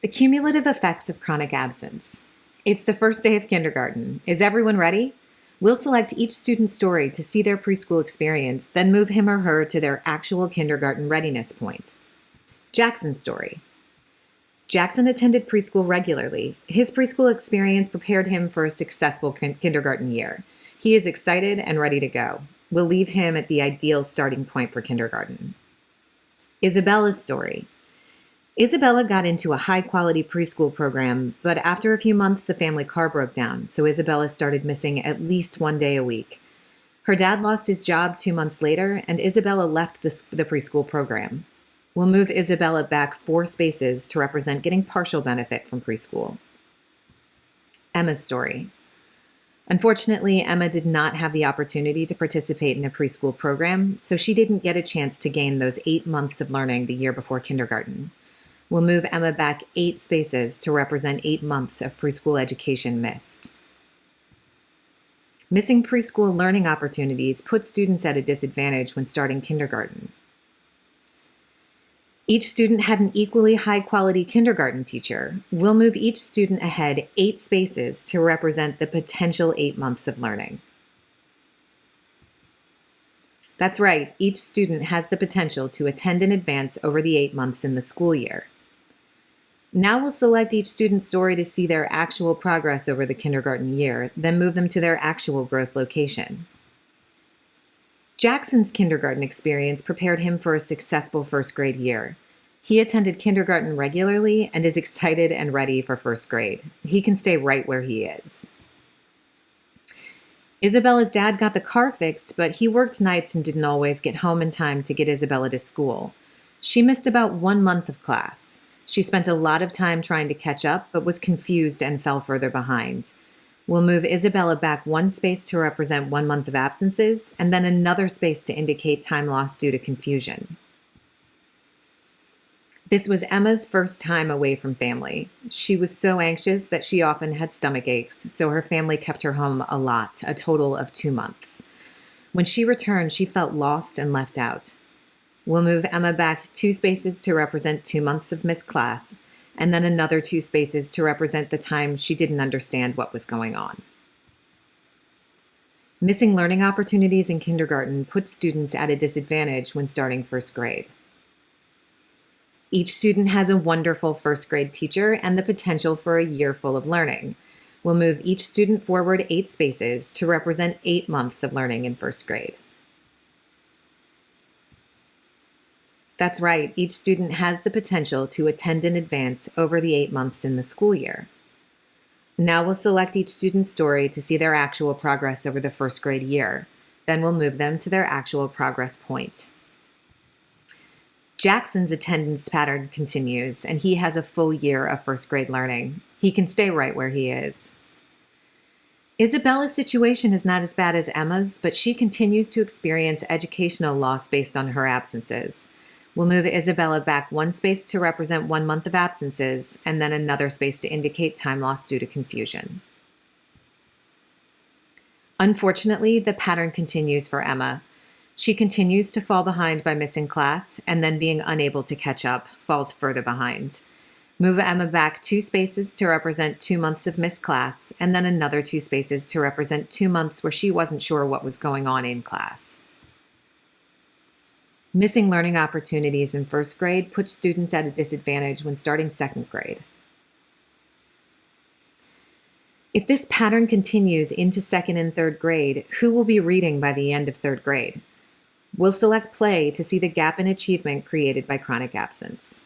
The cumulative effects of chronic absence. It's the first day of kindergarten. Is everyone ready? We'll select each student's story to see their preschool experience, then move him or her to their actual kindergarten readiness point. Jackson's story. Jackson attended preschool regularly. His preschool experience prepared him for a successful kindergarten year. He is excited and ready to go. We'll leave him at the ideal starting point for kindergarten. Isabella's story. Isabella got into a high-quality preschool program, but after a few months, the family car broke down, so Isabella started missing at least one day a week. Her dad lost his job 2 months later, and Isabella left the preschool program. We'll move Isabella back 4 spaces to represent getting partial benefit from preschool. Emma's story. Unfortunately, Emma did not have the opportunity to participate in a preschool program, so she didn't get a chance to gain those 8 months of learning the year before kindergarten. We'll move Emma back 8 spaces to represent 8 months of preschool education missed. Missing preschool learning opportunities put students at a disadvantage when starting kindergarten. Each student had an equally high-quality kindergarten teacher. We'll move each student ahead 8 spaces to represent the potential 8 months of learning. That's right, each student has the potential to attend and advance over the 8 months in the school year. Now we'll select each student's story to see their actual progress over the kindergarten year, then move them to their actual growth location. Jackson's kindergarten experience prepared him for a successful first grade year. He attended kindergarten regularly and is excited and ready for first grade. He can stay right where he is. Isabella's dad got the car fixed, but he worked nights and didn't always get home in time to get Isabella to school. She missed about 1 month of class. She spent a lot of time trying to catch up, but was confused and fell further behind. We'll move Isabella back 1 space to represent 1 month of absences, and then another space to indicate time lost due to confusion. This was Emma's first time away from family. She was so anxious that she often had stomach aches, so her family kept her home a lot, a total of 2 months. When she returned, she felt lost and left out. We'll move Emma back 2 spaces to represent 2 months of missed class, and then another 2 spaces to represent the time she didn't understand what was going on. Missing learning opportunities in kindergarten put students at a disadvantage when starting first grade. Each student has a wonderful first grade teacher and the potential for a year full of learning. We'll move each student forward 8 spaces to represent 8 months of learning in first grade. That's right, each student has the potential to attend and advance over the 8 months in the school year. Now we'll select each student's story to see their actual progress over the first grade year. Then we'll move them to their actual progress point. Jackson's attendance pattern continues, and he has a full year of first grade learning. He can stay right where he is. Isabella's situation is not as bad as Emma's, but she continues to experience educational loss based on her absences. We'll move Isabella back 1 space to represent 1 month of absences, and then another space to indicate time lost due to confusion. Unfortunately, the pattern continues for Emma. She continues to fall behind by missing class, and then being unable to catch up, falls further behind. Move Emma back 2 spaces to represent 2 months of missed class, and then another 2 spaces to represent 2 months where she wasn't sure what was going on in class. Missing learning opportunities in first grade puts students at a disadvantage when starting second grade. If this pattern continues into second and third grade, who will be reading by the end of third grade? We'll select play to see the gap in achievement created by chronic absence.